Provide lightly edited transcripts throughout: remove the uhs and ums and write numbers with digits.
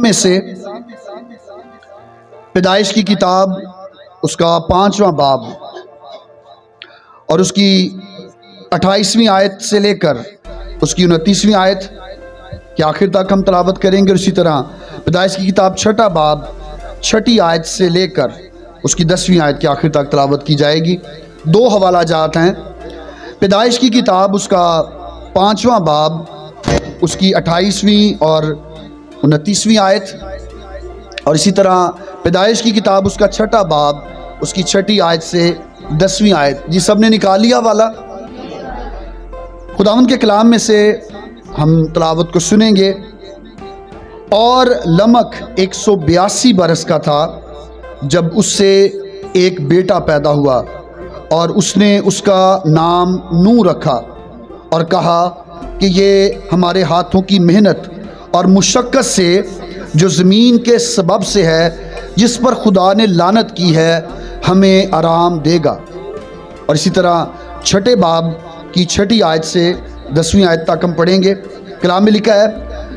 میں سے پیدائش کی کتاب اس کا 5واں باب اور اس کی 28ویں آیت سے لے کر اس کی 29ویں آیت کے آخر تک ہم تلاوت کریں گے، اور اسی طرح پیدائش کی کتاب 6واں باب 6 آیت سے لے کر اس کی 10ویں آیت کے آخر تک تلاوت کی جائے گی۔ 2 حوالہ جات ہیں۔ پیدائش کی کتاب اس کا 5واں باب اس کی 28ویں اور 29ویں آیت، اور اسی طرح پیدائش کی کتاب اس کا 6واں باب اس کی 6 آیت سے 10ویں آیت۔ جی سب نے نکال لیا والا؟ خداوند کے کلام میں سے ہم تلاوت کو سنیں گے۔ اور لمک 182 برس کا تھا جب اس سے ایک بیٹا پیدا ہوا، اور اس نے اس کا نام نوح رکھا اور کہا کہ یہ ہمارے ہاتھوں کی محنت اور مشقت سے جو زمین کے سبب سے ہے، جس پر خدا نے لعنت کی ہے، ہمیں آرام دے گا۔ اور اسی طرح 6 باب کی 6 آیت سے 10ویں آیت تک ہم پڑھیں گے۔ کلام میں لکھا ہے،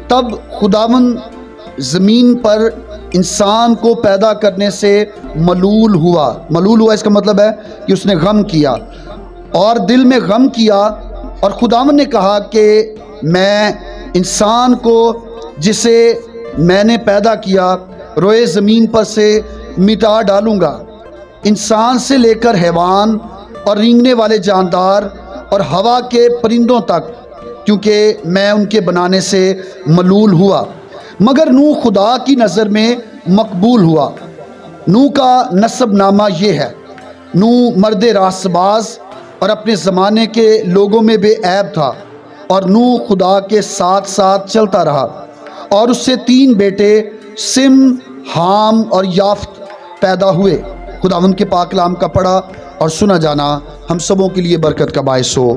تب خداوند زمین پر انسان کو پیدا کرنے سے ملول ہوا۔ ملول ہوا اس کا مطلب ہے کہ اس نے غم کیا، اور دل میں غم کیا، اور خداوند نے کہا کہ میں انسان کو جسے میں نے پیدا کیا روئے زمین پر سے مٹا ڈالوں گا، انسان سے لے کر حیوان اور رینگنے والے جاندار اور ہوا کے پرندوں تک، کیونکہ میں ان کے بنانے سے ملول ہوا۔ مگر نوح خدا کی نظر میں مقبول ہوا۔ نوح کا نسب نامہ یہ ہے، نوح مرد راست باز اور اپنے زمانے کے لوگوں میں بے عیب تھا، اور نوح خدا کے ساتھ ساتھ چلتا رہا، اور اس سے 3 بیٹے سم، حام اور یافت پیدا ہوئے۔ خداوند کے پاک کلام کا پڑھا اور سنا جانا ہم سبوں کے لیے برکت کا باعث ہو،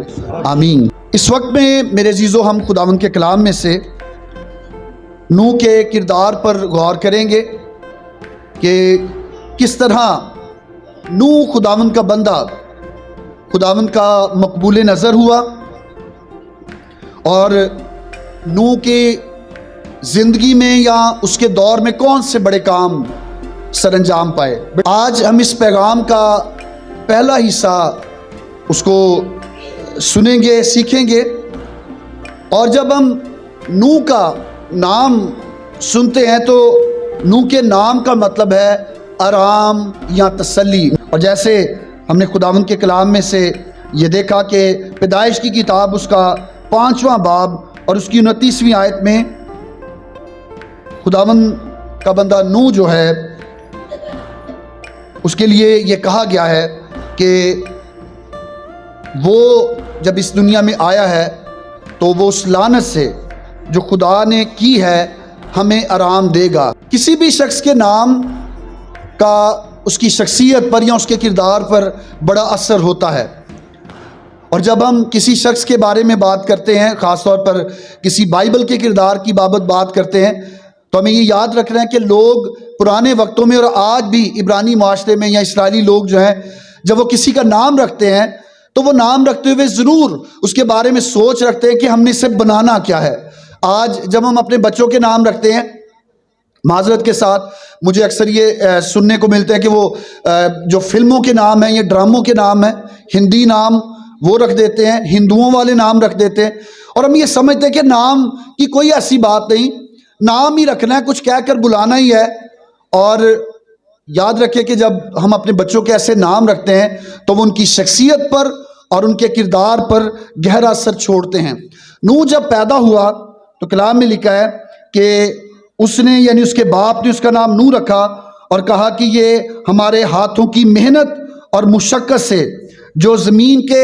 آمین۔ اس وقت میں میرے عزیزو ہم خداوند کے کلام میں سے نوح کے کردار پر غور کریں گے کہ کس طرح نوح خداوند کا بندہ، خداوند کا مقبول نظر ہوا، اور نوح کی زندگی میں یا اس کے دور میں کون سے بڑے کام سر انجام پائے۔ آج ہم اس پیغام کا پہلا حصہ اس کو سنیں گے، سیکھیں گے، اور جب ہم نوح کا نام سنتے ہیں تو نوح کے نام کا مطلب ہے آرام یا تسلی۔ اور جیسے ہم نے خداوند کے کلام میں سے یہ دیکھا کہ پیدائش کی کتاب اس کا 5واں باب اور اس کی 29ویں آیت میں خداوند کا بندہ نوح جو ہے اس کے لیے یہ کہا گیا ہے کہ وہ جب اس دنیا میں آیا ہے تو وہ اس لعنت سے جو خدا نے کی ہے ہمیں آرام دے گا۔ کسی بھی شخص کے نام کا اس کی شخصیت پر یا اس کے کردار پر بڑا اثر ہوتا ہے، اور جب ہم کسی شخص کے بارے میں بات کرتے ہیں، خاص طور پر کسی بائبل کے کردار کی بابت بات کرتے ہیں، تو ہمیں یہ یاد رکھنا ہے کہ لوگ پرانے وقتوں میں اور آج بھی عبرانی معاشرے میں یا اسرائیلی لوگ جو ہیں، جب وہ کسی کا نام رکھتے ہیں تو وہ نام رکھتے ہوئے ضرور اس کے بارے میں سوچ رکھتے ہیں کہ ہم نے اسے بنانا کیا ہے۔ آج جب ہم اپنے بچوں کے نام رکھتے ہیں، معذرت کے ساتھ مجھے اکثر یہ سننے کو ملتا ہے کہ وہ جو فلموں کے نام ہیں یا ڈراموں کے نام ہیں، ہندی نام وہ رکھ دیتے ہیں، ہندوؤں والے نام رکھ دیتے ہیں، اور ہم یہ سمجھتے ہیں کہ نام کی کوئی ایسی بات نہیں، نام ہی رکھنا ہے، کچھ کہہ کر بلانا ہی ہے۔ اور یاد رکھیں کہ جب ہم اپنے بچوں کے ایسے نام رکھتے ہیں تو وہ ان کی شخصیت پر اور ان کے کردار پر گہرا اثر چھوڑتے ہیں۔ نوح جب پیدا ہوا تو کلام میں لکھا ہے کہ اس نے یعنی اس کے باپ نے اس کا نام نوح رکھا اور کہا کہ یہ ہمارے ہاتھوں کی محنت اور مشقت سے جو زمین کے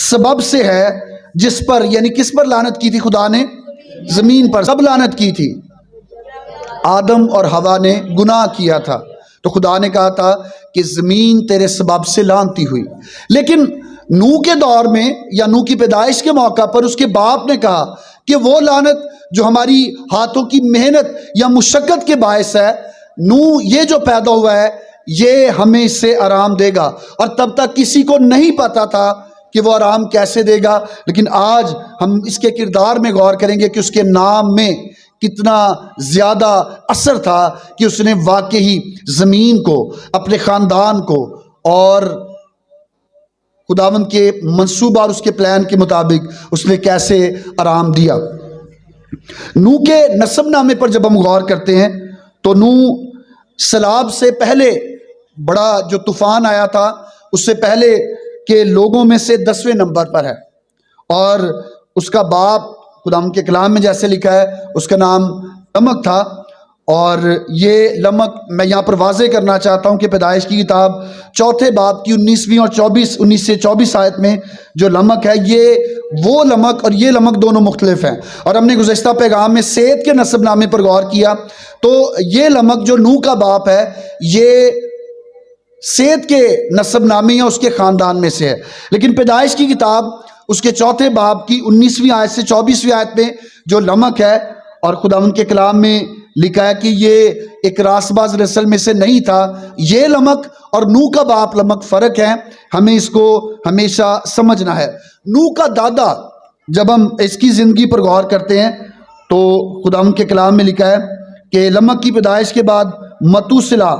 سبب سے ہے، جس پر یعنی کس پر لعنت کی تھی خدا نے؟ زمین پر سب لعنت کی تھی۔ آدم اور حوا نے گناہ کیا تھا تو خدا نے کہا تھا کہ زمین تیرے سبب سے لعنتی ہوئی۔ لیکن نوح کے دور میں یا نوح کی پیدائش کے موقع پر اس کے باپ نے کہا کہ وہ لعنت جو ہماری ہاتھوں کی محنت یا مشقت کے باعث ہے، نوح یہ جو پیدا ہوا ہے یہ ہمیں اس سے آرام دے گا۔ اور تب تک کسی کو نہیں پتا تھا کہ وہ آرام کیسے دے گا، لیکن آج ہم اس کے کردار میں غور کریں گے کہ اس کے نام میں کتنا زیادہ اثر تھا کہ اس نے واقعی زمین کو، اپنے خاندان کو اور خداوند کے منصوبہ اور اس کے پلان کے مطابق اس نے کیسے آرام دیا۔ نوح کے نسب نامے پر جب ہم غور کرتے ہیں تو نوح سیلاب سے پہلے بڑا جو طوفان آیا تھا اس سے پہلے کے لوگوں میں سے 10ویں نمبر پر ہے، اور اس کا باپ خداوند کے کلام میں جیسے لکھا ہے اس کا نام لمک تھا۔ اور یہ لمک میں یہاں پر واضح کرنا چاہتا ہوں کہ پیدائش کی کتاب 4 باب کی 19ویں اور 19 سے 24 آیت میں جو لمک ہے یہ وہ لمک اور یہ لمک دونوں مختلف ہیں۔ اور ہم نے گزشتہ پیغام میں سیت کے نسب نامے پر غور کیا تو یہ لمک جو نوح کا باپ ہے یہ سیت کے نسب نامے یا اس کے خاندان میں سے ہے، لیکن پیدائش کی کتاب اس کے 4 باب کی 19ویں آیت سے 24ویں آیت میں جو لمک ہے، اور خداوند کے کلام میں لکھا ہے کہ یہ ایک راست باز نسل میں سے نہیں تھا، یہ لمک اور نوح کا باپ لمک فرق ہے، ہمیں اس کو ہمیشہ سمجھنا ہے۔ نوح کا دادا، جب ہم اس کی زندگی پر غور کرتے ہیں تو خداوند کے کلام میں لکھا ہے کہ لمک کی پیدائش کے بعد متوسلہ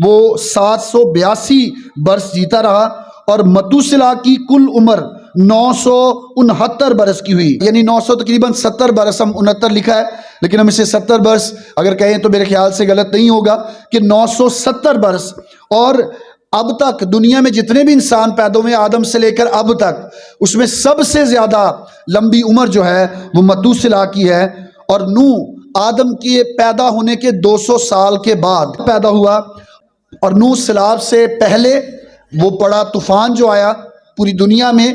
وہ 782 برس جیتا رہا، اور متوسلہ کی کل عمر 969 برس کی ہوئی، یعنی 900 تقریباً 70 برس، ہم 69 لکھا ہے لیکن ہم اسے 70 برس اگر کہیں تو میرے خیال سے غلط نہیں ہوگا کہ 970 برس۔ اور اب تک دنیا میں جتنے بھی انسان پیدا ہوئے آدم سے لے کر اب تک، اس میں سب سے زیادہ لمبی عمر جو ہے وہ متوسلہ کی ہے، اور نوح آدم کے پیدا ہونے کے 200 سال کے بعد پیدا ہوا۔ اور نوح سیلاب سے پہلے وہ بڑا طوفان جو آیا پوری دنیا میں،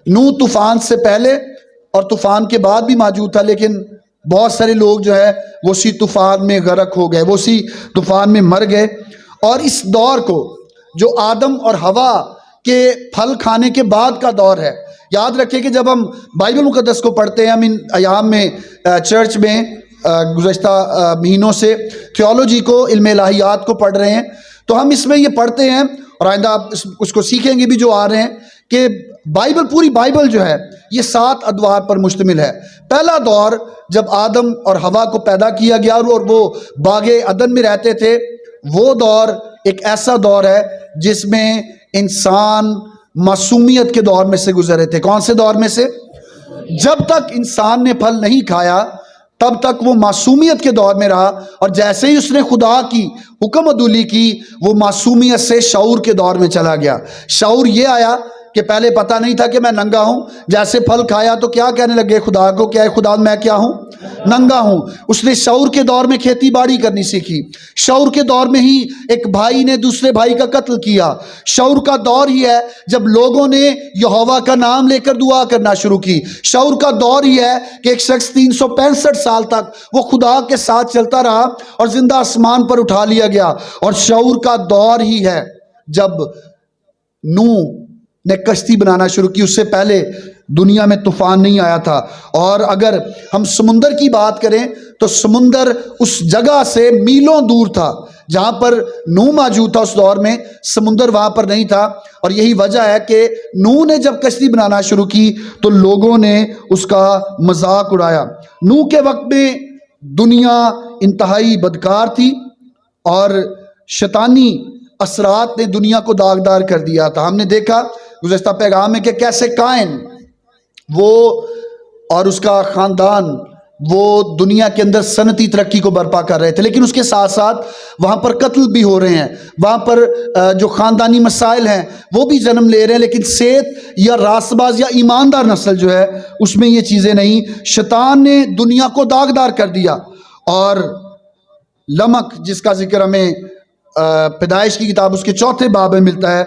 نوح طوفان سے پہلے اور طوفان کے بعد بھی موجود تھا، لیکن بہت سارے لوگ جو ہے وہ اسی طوفان میں غرق ہو گئے، وہ اسی طوفان میں مر گئے۔ اور اس دور کو جو آدم اور حوا کے پھل کھانے کے بعد کا دور ہے، یاد رکھیں کہ جب ہم بائبل مقدس کو پڑھتے ہیں، ہم ان ایام میں چرچ میں گزشتہ مہینوں سے تھیولوجی کو، علم الہیات کو پڑھ رہے ہیں، تو ہم اس میں یہ پڑھتے ہیں اور آئندہ آپ اس کو سیکھیں گے بھی جو آ رہے ہیں کہ بائبل، پوری بائبل جو ہے یہ 7 ادوار پر مشتمل ہے۔ پہلا دور جب آدم اور حوا کو پیدا کیا گیا اور وہ باغ عدن میں رہتے تھے، وہ دور ایک ایسا دور ہے جس میں انسان معصومیت کے دور میں سے گزرے تھے۔ کون سے دور میں سے؟ جب تک انسان نے پھل نہیں کھایا تب تک وہ معصومیت کے دور میں رہا، اور جیسے ہی اس نے خدا کی حکم عدولی کی وہ معصومیت سے شعور کے دور میں چلا گیا۔ شعور یہ آیا کہ پہلے پتہ نہیں تھا کہ میں ننگا ہوں، جیسے پھل کھایا تو کیا کہنے لگے خدا کو، کیا خدا میں کیا ہوں؟ ننگا ہوں۔ اس نے شعور کے دور میں کھیتی باڑی کرنی سیکھی، شعور کے دور میں ہی ایک بھائی نے دوسرے بھائی کا قتل کیا۔ شعور کا دور ہی ہے جب لوگوں نے یہوہ کا نام لے کر دعا کرنا شروع کی۔ شعور کا دور ہی ہے کہ ایک شخص 365 سال تک وہ خدا کے ساتھ چلتا رہا اور زندہ آسمان پر اٹھا لیا گیا۔ اور شعور کا دور ہی ہے جب نوح نے کشتی بنانا شروع کی، اس سے پہلے دنیا میں طوفان نہیں آیا تھا۔ اور اگر ہم سمندر کی بات کریں تو سمندر اس جگہ سے میلوں دور تھا جہاں پر نوح موجود تھا، اس دور میں سمندر وہاں پر نہیں تھا، اور یہی وجہ ہے کہ نوح نے جب کشتی بنانا شروع کی تو لوگوں نے اس کا مذاق اڑایا۔ نوح کے وقت میں دنیا انتہائی بدکار تھی اور شیطانی اثرات نے دنیا کو داغدار کر دیا تھا۔ ہم نے دیکھا گزشتہ پیغام میں کہ کیسے قائن وہ اور اس کا خاندان وہ دنیا کے اندر صنعتی ترقی کو برپا کر رہے تھے، لیکن اس کے ساتھ ساتھ وہاں پر قتل بھی ہو رہے ہیں، وہاں پر جو خاندانی مسائل ہیں وہ بھی جنم لے رہے ہیں، لیکن صحت یا راست باز یا ایماندار نسل جو ہے اس میں یہ چیزیں نہیں۔ شیطان نے دنیا کو داغدار کر دیا، اور لمک جس کا ذکر ہمیں پیدائش کی کتاب اس کے 4 باب میں ملتا ہے،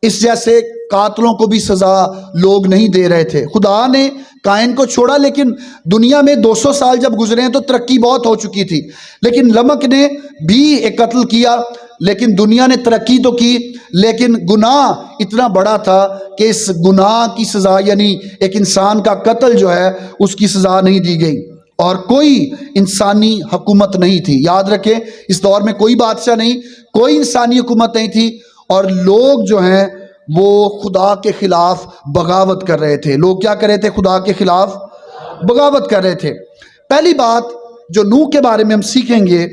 اس جیسے قاتلوں کو بھی سزا لوگ نہیں دے رہے تھے۔ خدا نے قائن کو چھوڑا، لیکن دنیا میں 200 سال جب گزرے ہیں تو ترقی بہت ہو چکی تھی، لیکن لمک نے بھی ایک قتل کیا، لیکن دنیا نے ترقی تو کی، لیکن گناہ اتنا بڑا تھا کہ اس گناہ کی سزا، یعنی ایک انسان کا قتل جو ہے اس کی سزا نہیں دی گئی، اور کوئی انسانی حکومت نہیں تھی۔ یاد رکھیں اس دور میں کوئی بادشاہ نہیں، کوئی انسانی حکومت نہیں تھی، اور لوگ جو ہیں وہ خدا کے خلاف بغاوت کر رہے تھے۔ لوگ کیا کر رہے تھے؟ خدا کے خلاف بغاوت کر رہے تھے۔ پہلی بات جو نوح کے بارے میں ہم سیکھیں گے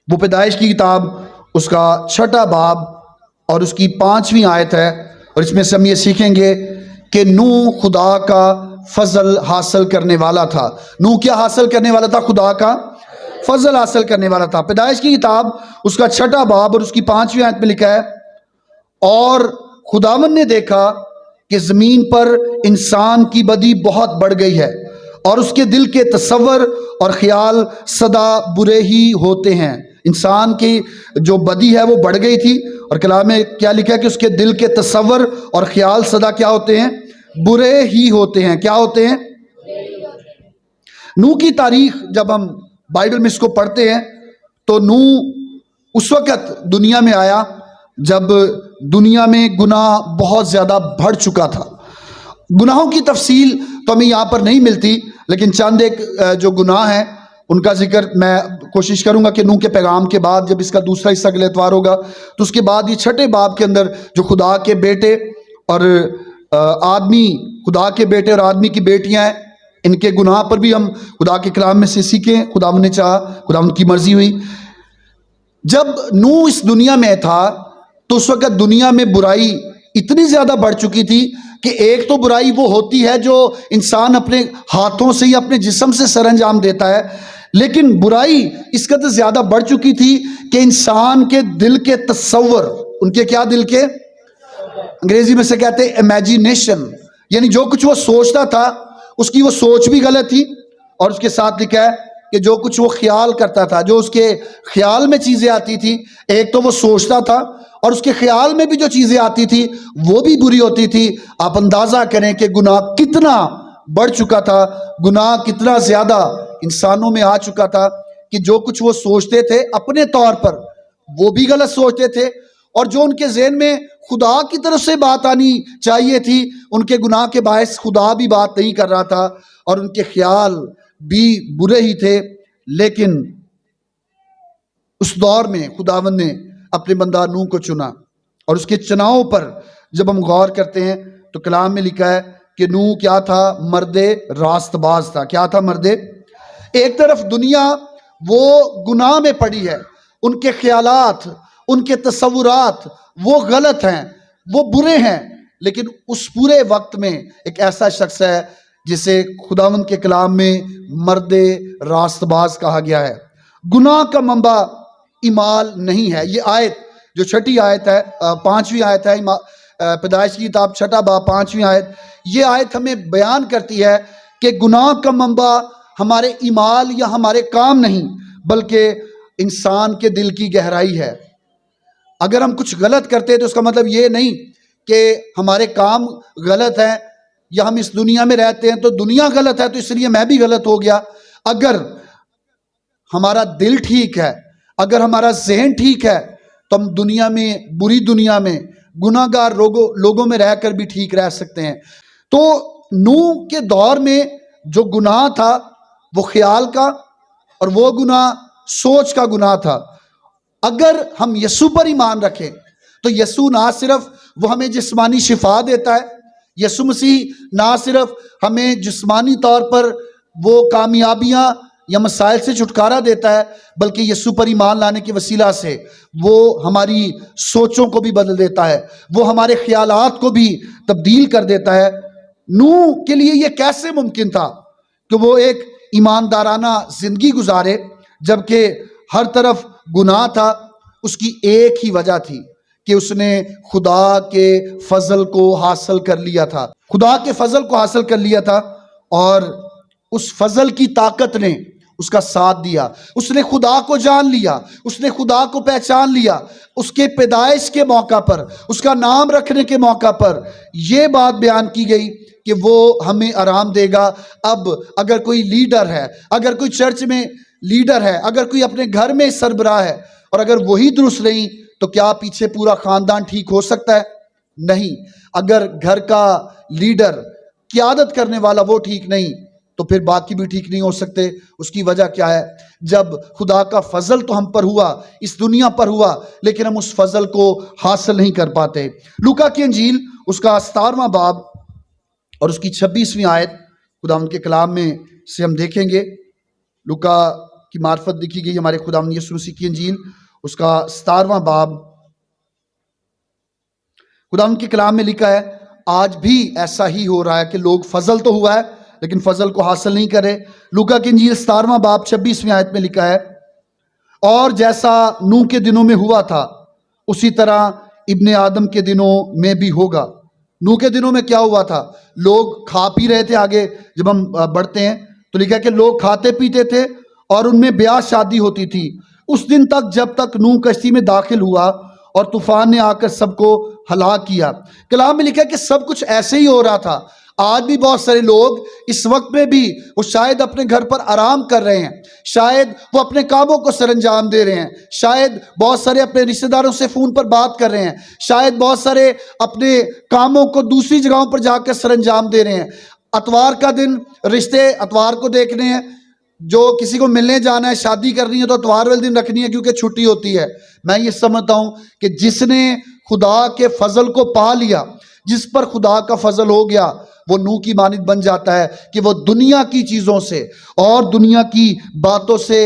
وہ پیدائش کی کتاب اس کا 6 باب اور اس کی 5ویں آیت ہے، اور اس میں سے ہم یہ سیکھیں گے کہ نوح خدا کا فضل حاصل کرنے والا تھا۔ نوح کیا حاصل کرنے والا تھا؟ خدا کا فضل حاصل کرنے والا تھا۔ پیدائش کی کتاب اس کا 6 باب اور اس کی 5ویں آیت میں لکھا ہے، اور خداوند نے دیکھا کہ زمین پر انسان کی بدی بہت بڑھ گئی ہے، اور اس کے دل کے تصور اور خیال سدا برے ہی ہوتے ہیں۔ انسان کی جو بدی ہے وہ بڑھ گئی تھی، اور کلام میں کیا لکھا ہے کہ اس کے دل کے تصور اور خیال سدا کیا ہوتے ہیں؟ برے ہی ہوتے ہیں۔ کیا ہوتے ہیں؟ نوح کی تاریخ جب ہم بائبل میں اس کو پڑھتے ہیں تو نوح اس وقت دنیا میں آیا جب دنیا میں گناہ بہت زیادہ بڑھ چکا تھا۔ گناہوں کی تفصیل تو ہمیں یہاں پر نہیں ملتی، لیکن چند ایک جو گناہ ہیں ان کا ذکر میں کوشش کروں گا کہ نوح کے پیغام کے بعد جب اس کا دوسرا حصہ اگلے اتوار ہوگا تو اس کے بعد یہ 6 باب کے اندر جو خدا کے بیٹے اور آدمی، خدا کے بیٹے اور آدمی کی بیٹیاں ہیں، ان کے گناہ پر بھی ہم خدا کے کلام میں سے سیکھیں۔ خداوند نے چاہا، خداوند کی مرضی ہوئی۔ جب نوح اس دنیا میں تھا تو اس وقت دنیا میں برائی اتنی زیادہ بڑھ چکی تھی کہ ایک تو برائی وہ ہوتی ہے جو انسان اپنے ہاتھوں سے یا اپنے جسم سے سر انجام دیتا ہے، لیکن برائی اس قدر زیادہ بڑھ چکی تھی کہ انسان کے دل کے تصور، ان کے کیا دل کے، انگریزی میں سے کہتے ہیں امیجینیشن، یعنی جو کچھ وہ سوچتا تھا اس کی وہ سوچ بھی غلط تھی، اور اس کے ساتھ لکھا ہے کہ جو کچھ وہ خیال کرتا تھا، جو اس کے خیال میں چیزیں آتی تھی، ایک تو وہ سوچتا تھا اور اس کے خیال میں بھی جو چیزیں آتی تھی وہ بھی بری ہوتی تھی۔ آپ اندازہ کریں کہ گناہ کتنا بڑھ چکا تھا، گناہ کتنا زیادہ انسانوں میں آ چکا تھا کہ جو کچھ وہ سوچتے تھے اپنے طور پر وہ بھی غلط سوچتے تھے، اور جو ان کے ذہن میں خدا کی طرف سے بات آنی چاہیے تھی ان کے گناہ کے باعث خدا بھی بات نہیں کر رہا تھا، اور ان کے خیال بھی برے ہی تھے۔ لیکن اس دور میں خداوند نے اپنے بندہ نوح کو چنا، اور اس کے چناؤ پر جب ہم غور کرتے ہیں تو کلام میں لکھا ہے کہ نوح کیا تھا؟ مرد راست باز تھا۔ کیا تھا؟ مرد، ایک طرف دنیا وہ گناہ میں پڑی ہے، ان کے خیالات، ان کے تصورات وہ غلط ہیں، وہ برے ہیں، لیکن اس پورے وقت میں ایک ایسا شخص ہے جسے خداوند کے کلام میں مرد راست باز کہا گیا ہے۔ گناہ کا منبع ایمال نہیں ہے۔ یہ آیت جو 6 آیت ہے، 5ویں آیت ہے، پیدائش کی کتاب 6 باب 5ویں آیت، یہ آیت ہمیں بیان کرتی ہے کہ گناہ کا منبع ہمارے ایمال یا ہمارے کام نہیں، بلکہ انسان کے دل کی گہرائی ہے۔ اگر ہم کچھ غلط کرتے ہیں تو اس کا مطلب یہ نہیں کہ ہمارے کام غلط ہیں، یا ہم اس دنیا میں رہتے ہیں تو دنیا غلط ہے تو اس لیے میں بھی غلط ہو گیا۔ اگر ہمارا دل ٹھیک ہے، اگر ہمارا ذہن ٹھیک ہے تو ہم دنیا میں، بری دنیا میں، گناہ گار لوگوں میں رہ کر بھی ٹھیک رہ سکتے ہیں۔ تو نوح کے دور میں جو گناہ تھا وہ خیال کا، اور وہ گناہ سوچ کا گناہ تھا۔ اگر ہم یسوع پر ایمان رکھیں تو یسوع نہ صرف وہ ہمیں جسمانی شفا دیتا ہے، یسوع مسیح نہ صرف ہمیں جسمانی طور پر وہ کامیابیاں یا مسائل سے چھٹکارا دیتا ہے، بلکہ یسوع پر ایمان لانے کے وسیلہ سے وہ ہماری سوچوں کو بھی بدل دیتا ہے، وہ ہمارے خیالات کو بھی تبدیل کر دیتا ہے۔ نوح کے لیے یہ کیسے ممکن تھا کہ وہ ایک ایماندارانہ زندگی گزارے جبکہ ہر طرف گناہ تھا؟ اس کی ایک ہی وجہ تھی کہ اس نے خدا کے فضل کو حاصل کر لیا تھا، خدا کے فضل کو حاصل کر لیا تھا، اور اس فضل کی طاقت نے اس کا ساتھ دیا۔ اس نے خدا کو جان لیا، اس نے خدا کو پہچان لیا۔ اس کے پیدائش کے موقع پر، اس کا نام رکھنے کے موقع پر یہ بات بیان کی گئی کہ وہ ہمیں آرام دے گا۔ اب اگر کوئی لیڈر ہے، اگر کوئی چرچ میں لیڈر ہے، اگر کوئی اپنے گھر میں سربراہ ہے، اور اگر وہی درست نہیں تو کیا پیچھے پورا خاندان ٹھیک ہو سکتا ہے؟ نہیں۔ اگر گھر کا لیڈر، قیادت کرنے والا وہ ٹھیک نہیں تو پھر باقی بھی ٹھیک نہیں ہو سکتے۔ اس کی وجہ کیا ہے؟ جب خدا کا فضل تو ہم پر ہوا، اس دنیا پر ہوا، لیکن ہم اس فضل کو حاصل نہیں کر پاتے۔ لوکا کی انجیل اس کا 17واں باب اور اس کی 26ویں آیت خداوند کے کلام میں سے ہم دیکھیں گے لوکا کی معرفت لکھی گئی ہمارے خداوند یسوع مسیح کی انجیل، اس کا 17واں باب۔ خداوند کے کلام میں لکھا ہے آج بھی ایسا ہی ہو رہا ہے کہ لوگ فضل تو ہوا ہے لیکن فضل کو حاصل نہیں کرے۔ لوکا کی انجیل 17واں باب 26ویں آیت میں لکھا ہے، اور جیسا نوح کے دنوں میں ہوا تھا اسی طرح ابن آدم کے دنوں میں بھی ہوگا۔ نوح کے دنوں میں کیا ہوا تھا؟ لوگ کھا پی رہے تھے۔ آگے جب ہم بڑھتے ہیں تو لکھا ہے کہ لوگ کھاتے پیتے تھے اور ان میں بیاہ شادی ہوتی تھی اس دن تک جب تک نوح کشتی میں داخل ہوا اور طوفان نے آ کر سب کو ہلاک کیا۔ کلام میں لکھا ہے کہ سب کچھ ایسے ہی ہو رہا تھا۔ آج بھی بہت سارے لوگ اس وقت میں بھی وہ شاید اپنے گھر پر آرام کر رہے ہیں، شاید وہ اپنے کاموں کو سر انجام دے رہے ہیں، شاید بہت سارے اپنے رشتہ داروں سے فون پر بات کر رہے ہیں، شاید بہت سارے اپنے کاموں کو دوسری جگہوں پر جا کر سر انجام دے رہے ہیں۔ اتوار کا دن رشتے اتوار کو دیکھنے ہیں، جو کسی کو ملنے جانا ہے، شادی کرنی ہے تو اتوار والے دن رکھنی ہے کیونکہ چھٹی ہوتی ہے۔ میں یہ سمجھتا ہوں کہ جس نے خدا کے فضل کو پا لیا، جس پر خدا کا فضل ہو گیا، وہ نوح کی مانند بن جاتا ہے کہ وہ دنیا کی چیزوں سے اور دنیا کی باتوں سے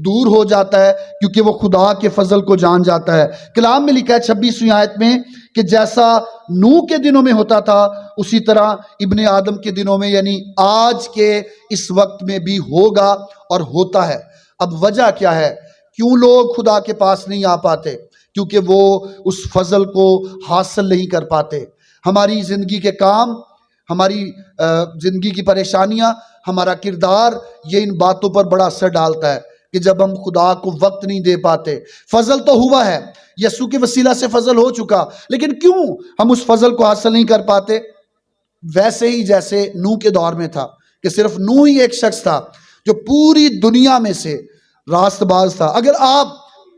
دور ہو جاتا ہے کیونکہ وہ خدا کے فضل کو جان جاتا ہے۔ کلام میں لکھا ہے 26ویں آیت میں کہ جیسا نوح کے دنوں میں ہوتا تھا اسی طرح ابن آدم کے دنوں میں، یعنی آج کے اس وقت میں بھی ہوگا اور ہوتا ہے۔ اب وجہ کیا ہے؟ کیوں لوگ خدا کے پاس نہیں آ پاتے؟ کیونکہ وہ اس فضل کو حاصل نہیں کر پاتے۔ ہماری زندگی کے کام، ہماری زندگی کی پریشانیاں، ہمارا کردار، یہ ان باتوں پر بڑا اثر ڈالتا ہے کہ جب ہم خدا کو وقت نہیں دے پاتے۔ فضل تو ہوا ہے، یسوع کے وسیلہ سے فضل ہو چکا، لیکن کیوں ہم اس فضل کو حاصل نہیں کر پاتے؟ ویسے ہی جیسے نوح کے دور میں تھا کہ صرف نوح ہی ایک شخص تھا جو پوری دنیا میں سے راست باز تھا۔ اگر آپ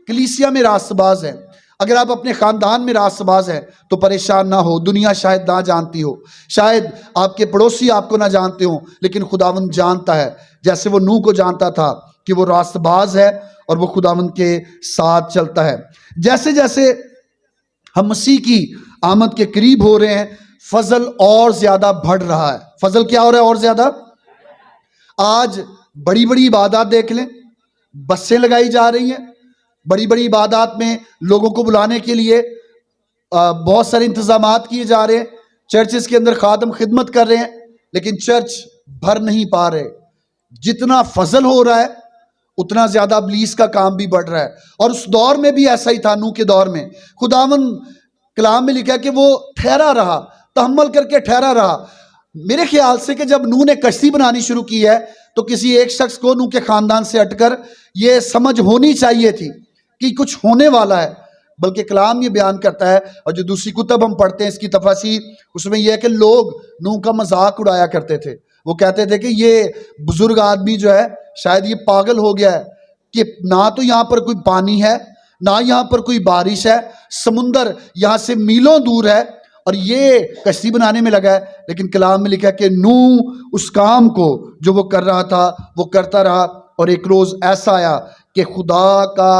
کلیسیا میں راست باز ہیں، اگر آپ اپنے خاندان میں راست باز ہیں تو پریشان نہ ہو۔ دنیا شاید نہ جانتی ہو، شاید آپ کے پڑوسی آپ کو نہ جانتے ہوں، لیکن خداوند جانتا ہے، جیسے وہ نوح کو جانتا تھا کہ وہ راست باز ہے اور وہ خداوند کے ساتھ چلتا ہے۔ جیسے جیسے ہم مسیح کی آمد کے قریب ہو رہے ہیں، فضل اور زیادہ بڑھ رہا ہے۔ فضل کیا ہو رہا ہے؟ اور زیادہ۔ آج بڑی بڑی عبادات دیکھ لیں، بسیں لگائی جا رہی ہیں، بڑی بڑی عبادات میں لوگوں کو بلانے کے لیے بہت سارے انتظامات کیے جا رہے ہیں، چرچز کے اندر خادم خدمت کر رہے ہیں، لیکن چرچ بھر نہیں پا رہے۔ جتنا فضل ہو رہا ہے اتنا زیادہ ابلیس کا کام بھی بڑھ رہا ہے، اور اس دور میں بھی ایسا ہی تھا۔ نوح کے دور میں خداوند کلام میں لکھا ہے کہ وہ ٹھہرا رہا، تحمل کر کے ٹھہرا رہا۔ میرے خیال سے کہ جب نوح نے کشتی بنانی شروع کی ہے تو کسی ایک شخص کو نوح کے خاندان سے ہٹ کر یہ سمجھ ہونی چاہیے تھی کہ کچھ ہونے والا ہے، بلکہ کلام یہ بیان کرتا ہے، اور جو دوسری کتب ہم پڑھتے ہیں اس کی تفاسیر، اس میں یہ ہے کہ لوگ نوح کا مذاق اڑایا کرتے تھے۔ وہ کہتے تھے کہ یہ بزرگ آدمی جو ہے شاید یہ پاگل ہو گیا ہے کہ نہ تو یہاں پر کوئی پانی ہے، نہ یہاں پر کوئی بارش ہے، سمندر یہاں سے میلوں دور ہے اور یہ کشتی بنانے میں لگا ہے۔ لیکن کلام میں لکھا ہے کہ نوح اس کام کو جو وہ کر رہا تھا وہ کرتا رہا، اور ایک روز ایسا آیا کہ خدا کا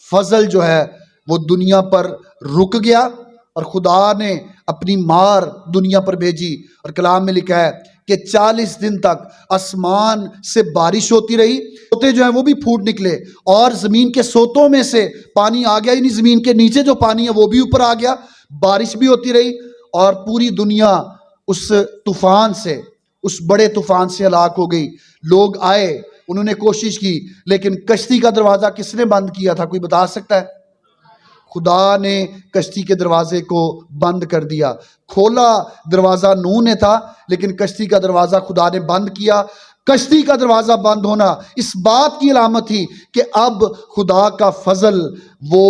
فضل جو ہے وہ دنیا پر رک گیا اور خدا نے اپنی مار دنیا پر بھیجی، اور کلام میں لکھا ہے کہ 40 دن تک آسمان سے بارش ہوتی رہی، سوتے جو ہیں وہ بھی پھوٹ نکلے، اور زمین کے سوتوں میں سے پانی آ گیا، یعنی زمین کے نیچے جو پانی ہے وہ بھی اوپر آ گیا، بارش بھی ہوتی رہی، اور پوری دنیا اس طوفان سے، اس بڑے طوفان سے ہلاک ہو گئی۔ لوگ آئے، انہوں نے کوشش کی، لیکن کشتی کا دروازہ کس نے بند کیا تھا؟ کوئی بتا سکتا ہے؟ خدا نے کشتی کے دروازے کو بند کر دیا۔ کھولا دروازہ نوح نے تھا، لیکن کشتی کا دروازہ خدا نے بند کیا۔ کشتی کا دروازہ بند ہونا اس بات کی علامت تھی کہ اب خدا کا فضل وہ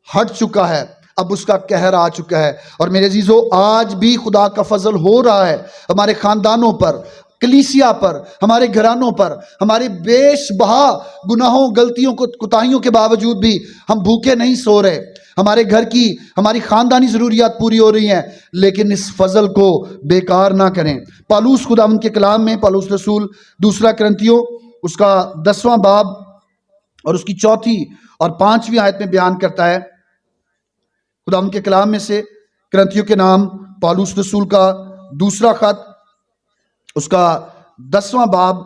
ہٹ چکا ہے، اب اس کا قہر آ چکا ہے۔ اور میرے عزیزو، آج بھی خدا کا فضل ہو رہا ہے ہمارے خاندانوں پر، کلیسیا پر، ہمارے گھرانوں پر۔ ہمارے بیش بہا گناہوں، غلطیوں، کوتاہیوں کے باوجود بھی ہم بھوکے نہیں سو رہے، ہمارے گھر کی، ہماری خاندانی ضروریات پوری ہو رہی ہیں، لیکن اس فضل کو بیکار نہ کریں۔ پالوس خداوند کے کلام میں، پالوس رسول دوسرا کرنتھیوں اس کا 10واں باب اور اس کی 4 اور 5 آیت میں بیان کرتا ہے، خداوند کے کلام میں سے کرنتھیوں کے نام پالوس رسول کا دوسرا خط، اس کا 10واں باب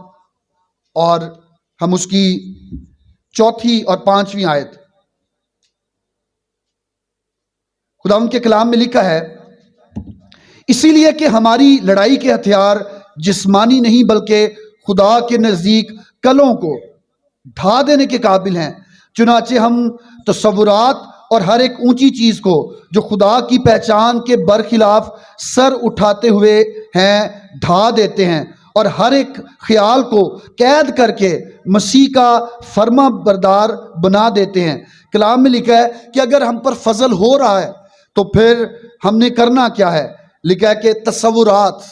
اور ہم اس کی چوتھی اور پانچویں آیت، خداوند کے کلام میں لکھا ہے، اسی لیے کہ ہماری لڑائی کے ہتھیار جسمانی نہیں بلکہ خدا کے نزدیک کلوں کو ڈھا دینے کے قابل ہیں، چنانچہ ہم تصورات اور ہر ایک اونچی چیز کو جو خدا کی پہچان کے برخلاف سر اٹھاتے ہوئے ہیں ڈھا دیتے ہیں، اور ہر ایک خیال کو قید کر کے مسیح کا فرما بردار بنا دیتے ہیں۔ کلام میں لکھا ہے کہ اگر ہم پر فضل ہو رہا ہے تو پھر ہم نے کرنا کیا ہے؟ لکھا ہے کہ تصورات،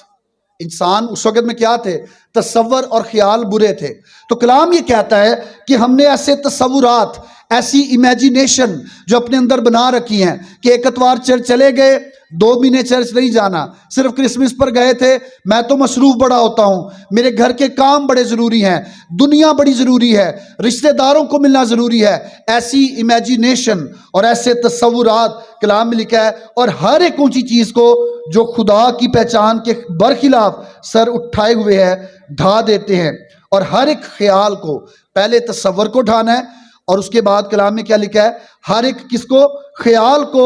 انسان اس وقت میں کیا تھے؟ تصور اور خیال برے تھے۔ تو کلام یہ کہتا ہے کہ ہم نے ایسے تصورات، ایسی امیجینیشن جو اپنے اندر بنا رکھی ہیں کہ ایک اتوار چرچ چلے گئے، 2 مہینے چرچ نہیں جانا، صرف کرسمس پر گئے تھے، میں تو مصروف بڑا ہوتا ہوں، میرے گھر کے کام بڑے ضروری ہیں، دنیا بڑی ضروری ہے، رشتہ داروں کو ملنا ضروری ہے۔ ایسی امیجینیشن اور ایسے تصورات کلام میں لکھا ہے، اور ہر ایک اونچی چیز کو جو خدا کی پہچان کے برخلاف سر اٹھائے ہوئے ہے ڈھا دیتے ہیں، اور ہر ایک خیال کو، پہلے تصور کو ڈھانا ہے، اور اس کے بعد کلام میں کیا لکھا ہے؟ ہر ایک کس کو؟ خیال کو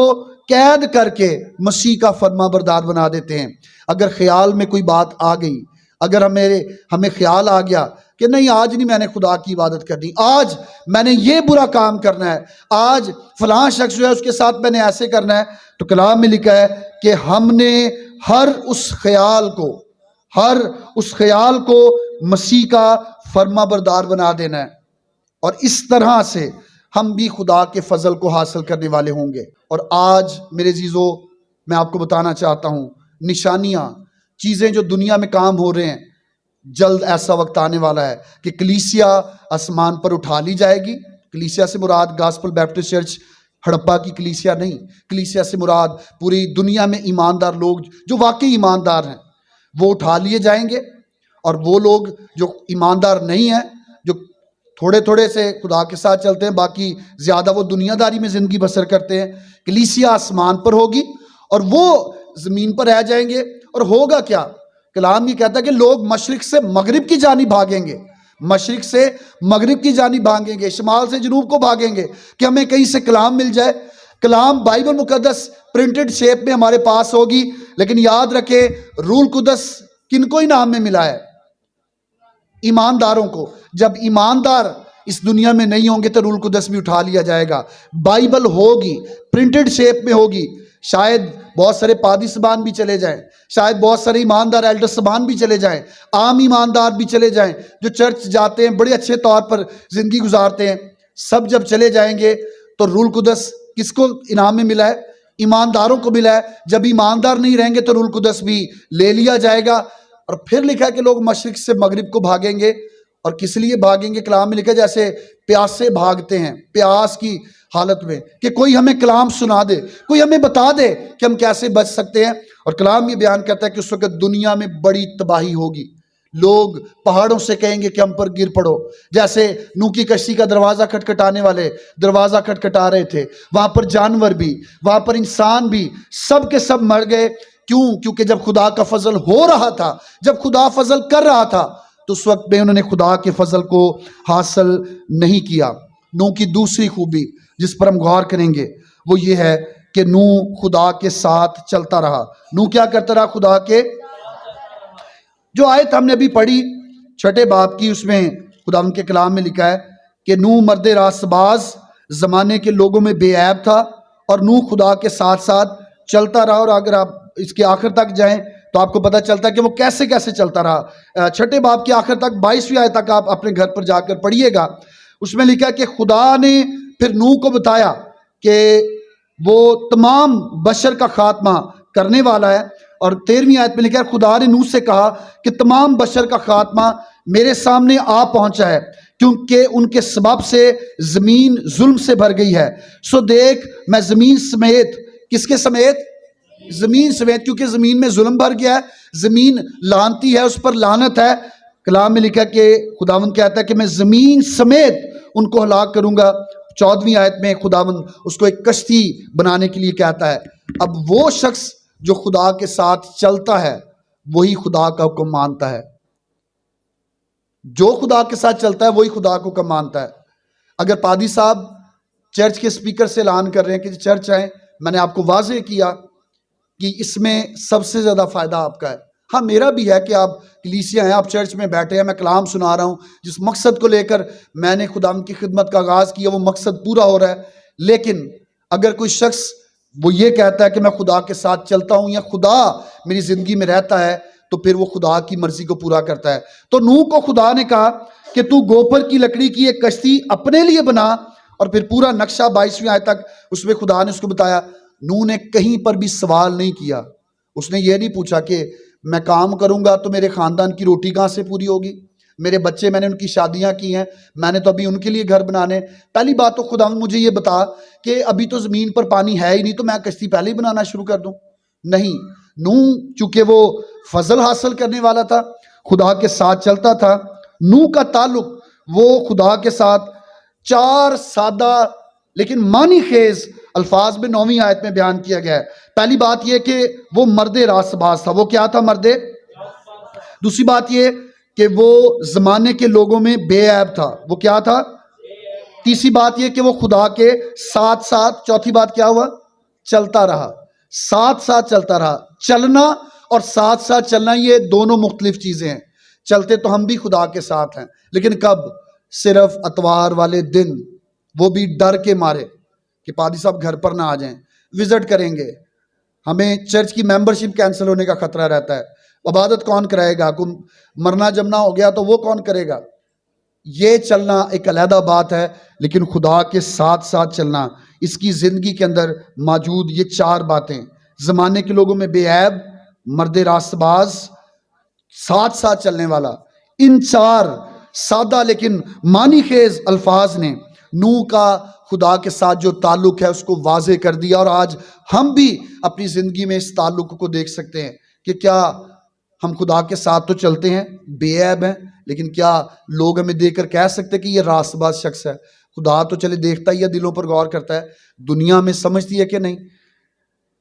قید کر کے مسیح کا فرما بردار بنا دیتے ہیں۔ اگر خیال میں کوئی بات آ گئی، اگر ہمیں خیال آ گیا کہ نہیں آج نہیں میں نے خدا کی عبادت کرنی، آج میں نے یہ برا کام کرنا ہے، آج فلاں شخص جو ہے اس کے ساتھ میں نے ایسے کرنا ہے، تو کلام میں لکھا ہے کہ ہم نے ہر اس خیال کو مسیح کا فرما بردار بنا دینا ہے، اور اس طرح سے ہم بھی خدا کے فضل کو حاصل کرنے والے ہوں گے۔ اور آج میرے عزیزو، میں آپ کو بتانا چاہتا ہوں نشانیاں، چیزیں جو دنیا میں کام ہو رہے ہیں، جلد ایسا وقت آنے والا ہے کہ کلیسیا آسمان پر اٹھا لی جائے گی۔ کلیسیا سے مراد گاسپل بیپٹسٹ چرچ ہڑپا کی کلیسیا نہیں، کلیسیا سے مراد پوری دنیا میں ایماندار لوگ جو واقعی ایماندار ہیں وہ اٹھا لیے جائیں گے، اور وہ لوگ جو ایماندار نہیں ہیں، جو تھوڑے تھوڑے سے خدا کے ساتھ چلتے ہیں، باقی زیادہ وہ دنیا داری میں زندگی بسر کرتے ہیں، کلیسیا آسمان پر ہوگی اور وہ زمین پر رہ جائیں گے۔ اور ہوگا کیا؟ کلام یہ کہتا ہے کہ لوگ مشرق سے مغرب کی جانب بھاگیں گے، مشرق سے مغرب کی جانب بھاگیں گے، شمال سے جنوب کو بھاگیں گے کہ ہمیں کہیں سے کلام مل جائے۔ کلام بائبل مقدس پرنٹڈ شیپ میں ہمارے پاس ہوگی، لیکن یاد رکھیں روح القدس کن کو انعام میں ملا ہے؟ ایمانداروں کو۔ جب ایماندار اس دنیا میں نہیں ہوں گے تو روح القدس بھی اٹھا لیا جائے گا۔ بائبل ہوگی، پرنٹڈ شیپ میں ہوگی، شاید بہت سارے پادری صاحبان بھی چلے جائیں، شاید بہت سارے ایماندار ایلڈر صاحبان بھی چلے جائیں، عام ایماندار بھی چلے جائیں جو چرچ جاتے ہیں، بڑے اچھے طور پر زندگی گزارتے ہیں، سب جب چلے جائیں گے تو روح القدس کس کو انعام میں ملا ہے؟ ایمانداروں کو ملا ہے۔ جب ایماندار نہیں رہیں گے تو روح القدس بھی لے لیا جائے گا۔ اور پھر لکھا ہے کہ لوگ مشرق سے مغرب کو بھاگیں گے، اور کس لیے بھاگیں گے؟ کلام میں لکھا ہے جیسے پیاسے بھاگتے ہیں، پیاس کی حالت میں، کہ کوئی ہمیں کلام سنا دے، کوئی ہمیں بتا دے کہ ہم کیسے بچ سکتے ہیں۔ اور کلام یہ بیان کرتا ہے کہ اس وقت دنیا میں بڑی تباہی ہوگی، لوگ پہاڑوں سے کہیں گے کہ ہم پر گر پڑو، جیسے نوح کی کشتی کا دروازہ کھٹکھٹانے والے دروازہ کھٹکھٹا رہے تھے، وہاں پر جانور بھی، وہاں پر انسان بھی، سب کے سب مر گئے۔ کیوں؟ کیونکہ جب خدا کا فضل ہو رہا تھا، جب خدا فضل کر رہا تھا، تو اس وقت میں انہوں نے خدا کے فضل کو حاصل نہیں کیا۔ نوح کی دوسری خوبی جس پر ہم غور کریں گے وہ یہ ہے کہ نوح خدا کے ساتھ چلتا رہا۔ نوح کیا کرتا رہا؟ خدا کے جو آیت ہم نے ابھی پڑھی 6 باب کی، اس میں خدا ان کے کلام میں لکھا ہے کہ نوح مرد راست باز زمانے کے لوگوں میں بے عیب تھا، اور نوح خدا کے ساتھ ساتھ چلتا رہا۔ اور اگر آپ اس کے آخر تک جائیں تو آپ کو پتہ چلتا ہے کہ وہ کیسے کیسے چلتا رہا۔ 6 باب کے آخر تک 22ویں آیت تک آپ اپنے گھر پر جا کر پڑھیے گا۔ اس میں لکھا ہے کہ خدا نے پھر نوح کو بتایا کہ وہ تمام بشر کا خاتمہ کرنے والا ہے، اور 13ویں آیت میں لکھا ہے خدا نے نوح سے کہا کہ تمام بشر کا خاتمہ میرے سامنے آ پہنچا ہے، کیونکہ ان کے سبب سے زمین ظلم سے بھر گئی ہے۔ سو دیکھ میں زمین سمیت، کس کے سمیت؟ زمین سمیت، کیونکہ زمین میں ظلم بھر گیا ہے، زمین لعنتی ہے، اس پر لعنت ہے۔ کلام میں لکھا ہے کہ خداوند کہتا ہے کہ میں زمین سمیت ان کو ہلاک کروں گا۔ 14ویں آیت میں خداوند اس کو ایک کشتی بنانے کے لیے کہتا ہے۔ اب وہ شخص جو خدا کے ساتھ چلتا ہے وہی خدا کا حکم مانتا ہے۔ جو خدا کے ساتھ چلتا ہے وہی خدا کو کم مانتا ہے. اگر پادری صاحب چرچ کے اسپیکر سے اعلان کر رہے ہیں کہ چرچ آئیں، میں نے آپ کو واضح کیا کہ اس میں سب سے زیادہ فائدہ آپ کا ہے. ہاں میرا بھی ہے کہ آپ کلیسیا ہیں، آپ چرچ میں بیٹھے ہیں، میں کلام سنا رہا ہوں، جس مقصد کو لے کر میں نے خدا کی خدمت کا آغاز کیا وہ مقصد پورا ہو رہا ہے. لیکن اگر کوئی شخص وہ یہ کہتا ہے کہ میں خدا کے ساتھ چلتا ہوں یا خدا میری زندگی میں رہتا ہے، تو پھر وہ خدا کی مرضی کو پورا کرتا ہے. تو نوح کو خدا نے کہا کہ تو گوپر کی لکڑی کی ایک کشتی اپنے لیے بنا، اور پھر پورا نقشہ 22ویں آیت تک اس میں خدا نے اس کو بتایا. نوح نے کہیں پر بھی سوال نہیں کیا. اس نے یہ نہیں پوچھا کہ میں کام کروں گا تو میرے خاندان کی روٹی کہاں سے پوری ہوگی، میرے بچے میں نے ان کی شادیاں کی ہیں، میں نے تو ابھی ان کے لیے گھر بنانے. پہلی بات تو خدا مجھے یہ بتا کہ ابھی تو زمین پر پانی ہے ہی نہیں، تو میں کشتی پہلے ہی بنانا شروع کر دوں؟ نہیں. نوح چونکہ وہ فضل حاصل کرنے والا تھا، خدا کے ساتھ چلتا تھا. نوح کا تعلق وہ خدا کے ساتھ 4 سادہ لیکن معنی خیز الفاظ میں 9ویں آیت میں بیان کیا گیا ہے. پہلی بات یہ کہ وہ مرد راست باز تھا. وہ کیا تھا؟ مرد. دوسری بات یہ کہ وہ زمانے کے لوگوں میں بے عیب تھا. وہ کیا تھا؟ تیسری بات یہ کہ وہ خدا کے ساتھ ساتھ. چوتھی بات کیا ہوا؟ چلتا رہا. ساتھ ساتھ چلتا رہا. چلنا اور ساتھ ساتھ چلنا یہ دونوں مختلف چیزیں ہیں. چلتے تو ہم بھی خدا کے ساتھ ہیں، لیکن کب؟ صرف اتوار والے دن، وہ بھی ڈر کے مارے کہ پادری صاحب گھر پر نہ آ جائیں، وزٹ کریں گے، ہمیں چرچ کی ممبرشپ کینسل ہونے کا خطرہ رہتا ہے، عبادت کون کرائے گا، مرنا جمنا ہو گیا تو وہ کون کرے گا. یہ چلنا ایک علیحدہ بات ہے، لیکن خدا کے ساتھ ساتھ چلنا، اس کی زندگی کے اندر موجود یہ 4 باتیں، زمانے کے لوگوں میں بے عیب، مرد راست باز، ساتھ ساتھ چلنے والا، ان 4 سادہ لیکن معنی خیز الفاظ نے نوح کا خدا کے ساتھ جو تعلق ہے اس کو واضح کر دیا. اور آج ہم بھی اپنی زندگی میں اس تعلق کو دیکھ سکتے ہیں کہ کیا ہم خدا کے ساتھ تو چلتے ہیں، بے عیب ہیں، لیکن کیا لوگ ہمیں دیکھ کر کہہ سکتے کہ یہ راست باز شخص ہے؟ خدا تو چلے دیکھتا ہی ہے، دلوں پر غور کرتا ہے، دنیا میں سمجھتی ہے کہ نہیں.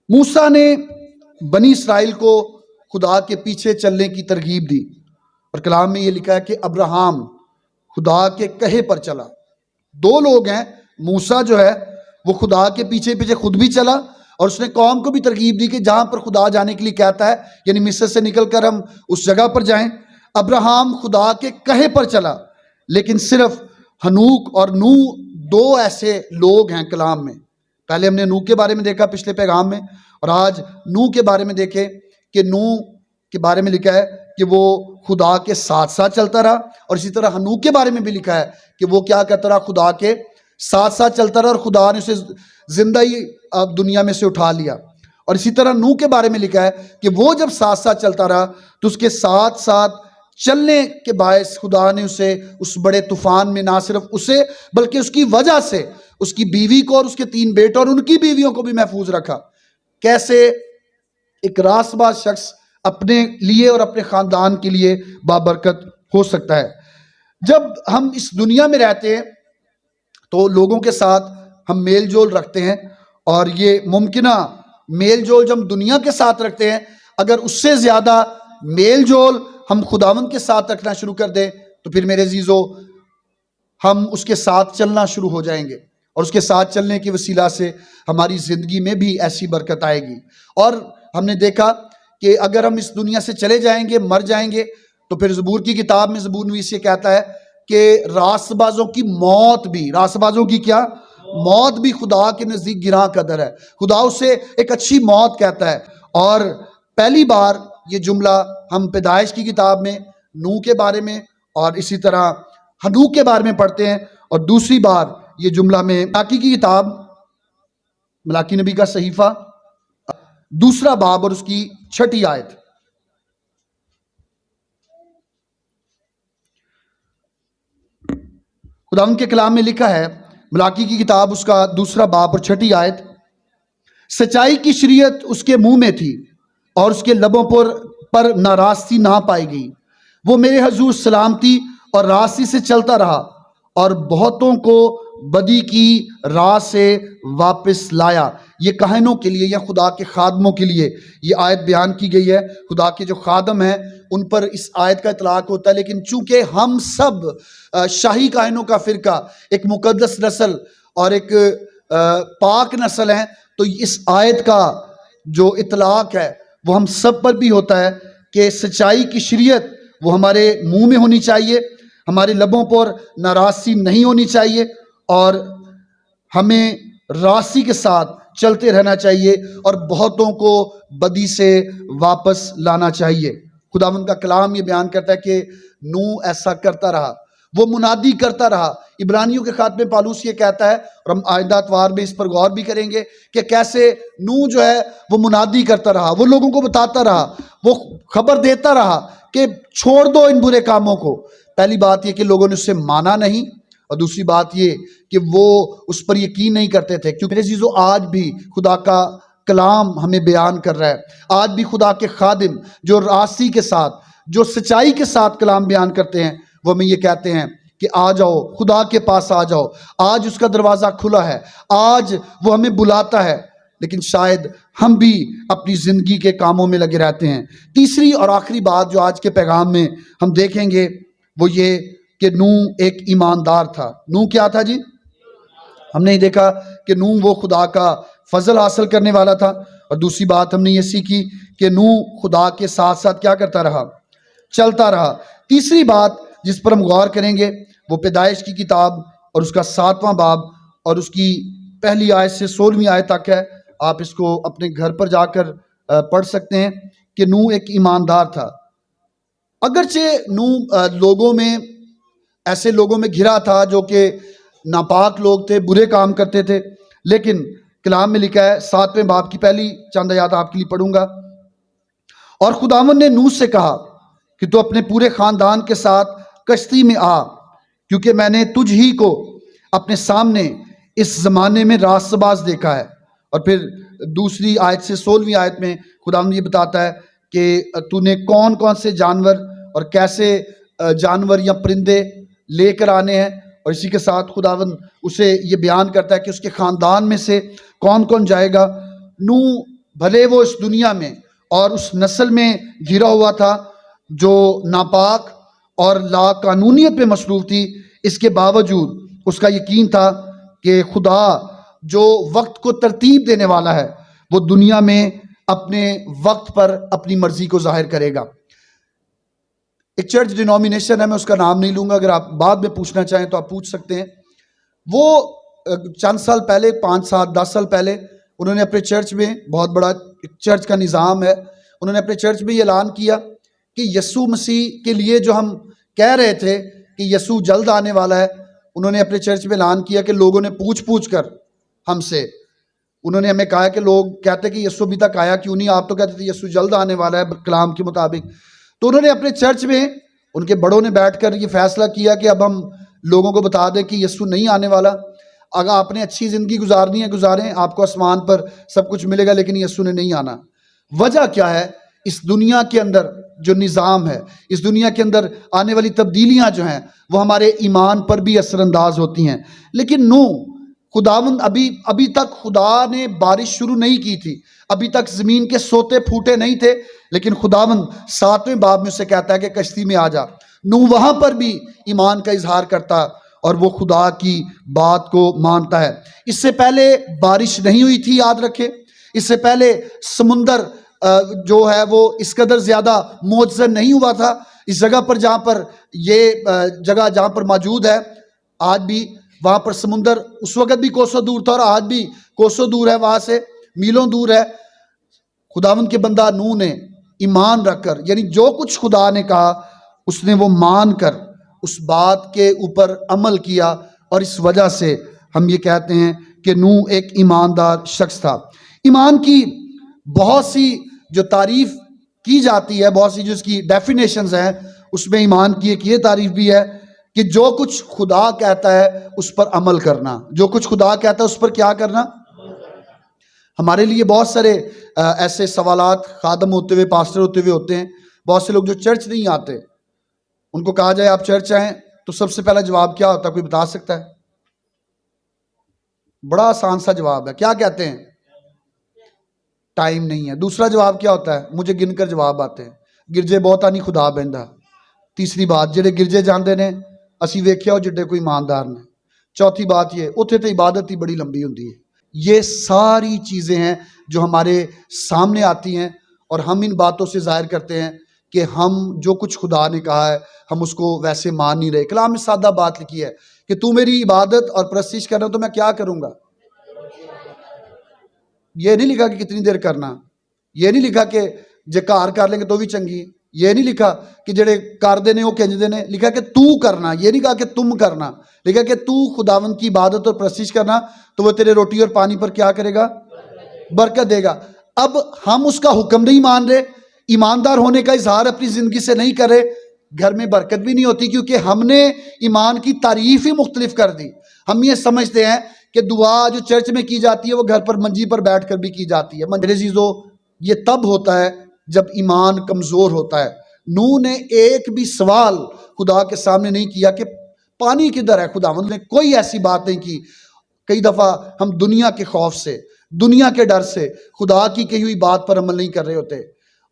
موسیٰ نے بنی اسرائیل کو خدا کے پیچھے چلنے کی ترغیب دی، اور کلام میں یہ لکھا ہے کہ ابراہیم خدا کے کہے پر چلا. 2 لوگ ہیں، موسیٰ جو ہے وہ خدا کے پیچھے پیچھے خود بھی چلا، اور اس نے قوم کو بھی ترغیب دی کہ جہاں پر خدا جانے کے لیے کہتا ہے، یعنی مصر سے نکل کر ہم اس جگہ پر جائیں. ابراہیم خدا کے کہے پر چلا، لیکن صرف ہنوک اور نوح 2 ایسے لوگ ہیں کلام میں. پہلے ہم نے نوح کے بارے میں دیکھا پچھلے پیغام میں، اور آج نوح کے بارے میں دیکھیں کہ نوح کے بارے میں لکھا ہے کہ وہ خدا کے ساتھ ساتھ چلتا رہا، اور اسی طرح ہنوک کے بارے میں بھی لکھا ہے کہ وہ کیا کرتا رہا؟ خدا کے ساتھ ساتھ چلتا رہا، اور خدا نے اسے زندہ ہی دنیا میں سے اٹھا لیا. اور اسی طرح نوح کے بارے میں لکھا ہے کہ وہ جب ساتھ ساتھ چلتا رہا تو اس کے ساتھ ساتھ چلنے کے باعث خدا نے اسے اس بڑے طوفان میں نہ صرف اسے بلکہ اس کی وجہ سے اس کی بیوی کو اور اس کے 3 بیٹے اور ان کی بیویوں کو بھی محفوظ رکھا. کیسے ایک راست باز شخص اپنے لیے اور اپنے خاندان کے لیے بابرکت ہو سکتا ہے؟ جب ہم اس دنیا میں رہتے ہیں تو لوگوں کے ساتھ ہم میل جول رکھتے ہیں، اور یہ ممکنہ میل جول جب ہم دنیا کے ساتھ رکھتے ہیں، اگر اس سے زیادہ میل جول ہم خداوند کے ساتھ رکھنا شروع کر دیں تو پھر میرے عزیزو ہم اس کے ساتھ چلنا شروع ہو جائیں گے، اور اس کے ساتھ چلنے کے وسیلہ سے ہماری زندگی میں بھی ایسی برکت آئے گی. اور ہم نے دیکھا کہ اگر ہم اس دنیا سے چلے جائیں گے، مر جائیں گے، تو پھر زبور کی کتاب میں زبور نویس یہ کہتا ہے کہ راست بازوں کی موت بھی، راست بازوں کی کیا؟ موت بھی خدا کے نزدیک گراں قدر ہے. خدا اسے ایک اچھی موت کہتا ہے. اور پہلی بار یہ جملہ ہم پیدائش کی کتاب میں نوح کے بارے میں اور اسی طرح ہنوک کے بارے میں پڑھتے ہیں، اور دوسری بار یہ جملہ میں ملاکی کی کتاب، ملاکی نبی کا صحیفہ 2 باب اور اس کی 6 آیت. خداوند کے کلام میں لکھا ہے، ملاکی کی کتاب اس کا 2 باب اور 6 آیت، سچائی کی شریعت اس کے منہ میں تھی اور اس کے لبوں پر ناراستی نہ پائی گئی. وہ میرے حضور سلامتی اور راستی سے چلتا رہا اور بہتوں کو بدی کی راہ سے واپس لایا. یہ کاہنوں کے لیے یا خدا کے خادموں کے لیے یہ آیت بیان کی گئی ہے. خدا کے جو خادم ہیں ان پر اس آیت کا اطلاق ہوتا ہے، لیکن چونکہ ہم سب شاہی کاہنوں کا فرقہ، ایک مقدس نسل اور ایک پاک نسل ہیں، تو اس آیت کا جو اطلاق ہے وہ ہم سب پر بھی ہوتا ہے کہ سچائی کی شریعت وہ ہمارے منہ میں ہونی چاہیے، ہمارے لبوں پر ناراضی نہیں ہونی چاہیے، اور ہمیں راستی کے ساتھ چلتے رہنا چاہیے اور بہتوں کو بدی سے واپس لانا چاہیے. خداوند کا کلام یہ بیان کرتا ہے کہ نوح ایسا کرتا رہا، وہ منادی کرتا رہا. عبرانیوں کے خط میں پالوس یہ کہتا ہے، اور ہم آئندہ اتوار میں اس پر غور بھی کریں گے کہ کیسے نوح جو ہے وہ منادی کرتا رہا، وہ لوگوں کو بتاتا رہا، وہ خبر دیتا رہا کہ چھوڑ دو ان برے کاموں کو. پہلی بات یہ کہ لوگوں نے اس سے مانا نہیں، اور دوسری بات یہ کہ وہ اس پر یقین نہیں کرتے تھے. کیونکہ میرے عزیزو، آج بھی خدا کا کلام ہمیں بیان کر رہا ہے، آج بھی خدا کے خادم جو راستی کے ساتھ، جو سچائی کے ساتھ کلام بیان کرتے ہیں، وہ ہمیں یہ کہتے ہیں کہ آ جاؤ، خدا کے پاس آ جاؤ. آج اس کا دروازہ کھلا ہے، آج وہ ہمیں بلاتا ہے، لیکن شاید ہم بھی اپنی زندگی کے کاموں میں لگے رہتے ہیں. تیسری اور آخری بات جو آج کے پیغام میں ہم دیکھیں گے وہ یہ کہ نوح ایک ایماندار تھا. نوح کیا تھا جی؟ ہم نے دیکھا کہ نوح وہ خدا کا فضل حاصل کرنے والا تھا، اور دوسری بات ہم نے یہ سیکھی کہ نوح خدا کے ساتھ ساتھ کیا کرتا رہا؟ چلتا رہا. تیسری بات جس پر ہم غور کریں گے وہ پیدائش کی کتاب اور اس کا 7واں باب اور اس کی پہلی آیت سے 16ویں آیت تک ہے. آپ اس کو اپنے گھر پر جا کر پڑھ سکتے ہیں کہ نوح ایک ایماندار تھا. اگرچہ نوح لوگوں میں، ایسے لوگوں میں گھرا تھا جو کہ ناپاک لوگ تھے، برے کام کرتے تھے، لیکن کلام میں لکھا ہے 7ویں باب کی پہلی چند آیات آپ کے لیے پڑھوں گا. اور خداوند نے نوح سے کہا کہ تو اپنے پورے خاندان کے ساتھ کشتی میں آ، کیونکہ میں نے تجھ ہی کو اپنے سامنے اس زمانے میں راست باز دیکھا ہے. اور پھر دوسری آیت سے 16ویں آیت میں خداوند یہ بتاتا ہے کہ تو نے کون کون سے جانور اور کیسے جانور یا پرندے لے کر آنے ہیں، اور اسی کے ساتھ خداوند اسے یہ بیان کرتا ہے کہ اس کے خاندان میں سے کون کون جائے گا. نوح بھلے وہ اس دنیا میں اور اس نسل میں گھرا ہوا تھا جو ناپاک اور لا قانونیت پہ مصروف تھی، اس کے باوجود اس کا یقین تھا کہ خدا جو وقت کو ترتیب دینے والا ہے وہ دنیا میں اپنے وقت پر اپنی مرضی کو ظاہر کرے گا. ایک چرچ ڈینومینیشن ہے، میں اس کا نام نہیں لوں گا، اگر آپ بعد میں پوچھنا چاہیں تو آپ پوچھ سکتے ہیں. وہ چند سال پہلے، 5 سال 10 سال پہلے، انہوں نے اپنے چرچ میں، بہت بڑا چرچ کا نظام ہے، انہوں نے اپنے چرچ میں یہ اعلان کیا کہ یسوع مسیح کے لیے جو ہم کہہ رہے تھے کہ یسوع جلد آنے والا ہے، انہوں نے اپنے چرچ میں اعلان کیا کہ لوگوں نے پوچھ کر ہم سے، انہوں نے ہمیں کہا کہ لوگ کہتے کہ یسوع ابھی تک آیا کیوں نہیں، آپ تو کہتے تھے یسوع جلد آنے والا ہے کلام کے مطابق. تو انہوں نے اپنے چرچ میں، ان کے بڑوں نے بیٹھ کر یہ فیصلہ کیا کہ اب ہم لوگوں کو بتا دیں کہ یسوع نہیں آنے والا. اگر آپ نے اچھی زندگی گزارنی ہے گزاریں، آپ کو آسمان پر سب کچھ ملے گا، لیکن یسوع نے نہیں آنا. وجہ کیا ہے؟ اس دنیا کے اندر جو نظام ہے، اس دنیا کے اندر آنے والی تبدیلیاں جو ہیں وہ ہمارے ایمان پر بھی اثر انداز ہوتی ہیں. لیکن خداوند ابھی تک خدا نے بارش شروع نہیں کی تھی، ابھی تک زمین کے سوتے پھوٹے نہیں تھے، لیکن خداوند 7ویں باب میں اسے کہتا ہے کہ کشتی میں آ جا. نوح وہاں پر بھی ایمان کا اظہار کرتا اور وہ خدا کی بات کو مانتا ہے. اس سے پہلے بارش نہیں ہوئی تھی، یاد رکھے. اس سے پہلے سمندر جو ہے وہ اس قدر زیادہ معجزہ نہیں ہوا تھا. اس جگہ پر جہاں پر یہ جگہ جہاں پر موجود ہے آج بھی، وہاں پر سمندر اس وقت بھی کوسوں دور تھا اور آج بھی کوسوں دور ہے، وہاں سے میلوں دور ہے. خداوند کے بندہ نوح نے ایمان رکھ کر، یعنی جو کچھ خدا نے کہا اس نے وہ مان کر اس بات کے اوپر عمل کیا، اور اس وجہ سے ہم یہ کہتے ہیں کہ نوح ایک ایماندار شخص تھا. ایمان کی بہت سی جو تعریف کی جاتی ہے، بہت سی جو اس کی ڈیفینیشنز ہیں، اس میں ایمان کی ایک یہ تعریف بھی ہے کہ جو کچھ خدا کہتا ہے اس پر عمل کرنا. جو کچھ خدا کہتا ہے اس پر کیا کرنا؟ ہمارے لیے بہت سارے ایسے سوالات خادم ہوتے ہوئے، پاسٹر ہوتے ہوئے ہوتے ہیں. بہت سے لوگ جو چرچ نہیں آتے، ان کو کہا جائے آپ چرچ آئیں تو سب سے پہلا جواب کیا ہوتا ہے؟ کوئی بتا سکتا ہے؟ بڑا آسان سا جواب ہے. کیا کہتے ہیں؟ ٹائم نہیں ہے۔ دوسرا جواب کیا ہوتا ہے؟ مجھے گن کر جواب آتے ہیں، گرجے بہت آنی خدا بہندا۔ تیسری بات، جڑے گرجے جاندے نے اسی ویکھیا ہو جڑے کوئی ایماندار نے۔ چوتھی بات یہ، اتھے تو عبادت ہی بڑی لمبی ہوندی ہے۔ یہ ساری چیزیں ہیں جو ہمارے سامنے آتی ہیں اور ہم ان باتوں سے ظاہر کرتے ہیں کہ ہم جو کچھ خدا نے کہا ہے ہم اس کو ویسے مان نہیں رہے۔ کلام میں سادہ بات لکھی ہے کہ تو میری عبادت اور پرستش کرنا تو میں کیا کروں گا؟ یہ نہیں لکھا کہ کتنی دیر کرنا، یہ نہیں لکھا کہ جے کار کر لیں گے تو بھی چنگی، یہ نہیں لکھا کہ جڑے کر دے نے وہ کنج دے نے، لکھا کہ تو کرنا، یہ نہیں کہا کہ تم کرنا، لکھا کہ تو خداوند کی عبادت اور پرستش کرنا تو وہ تیرے روٹی اور پانی پر کیا کرے گا؟ برکت دے گا۔ اب ہم اس کا حکم نہیں مان رہے، ایماندار ہونے کا اظہار اپنی زندگی سے نہیں کر رہے، گھر میں برکت بھی نہیں ہوتی کیونکہ ہم نے ایمان کی تعریف ہی مختلف کر دی۔ ہم یہ سمجھتے ہیں کہ دعا جو چرچ میں کی جاتی ہے وہ گھر پر منجی پر بیٹھ کر بھی کی جاتی ہے۔ میرے عزیزو، یہ تب ہوتا ہے جب ایمان کمزور ہوتا ہے۔ نوح نے ایک بھی سوال خدا کے سامنے نہیں کیا کہ پانی کدھر ہے، خداوند نے کوئی ایسی بات نہیں کی۔ کئی دفعہ ہم دنیا کے خوف سے، دنیا کے ڈر سے خدا کی کہی ہوئی بات پر عمل نہیں کر رہے ہوتے،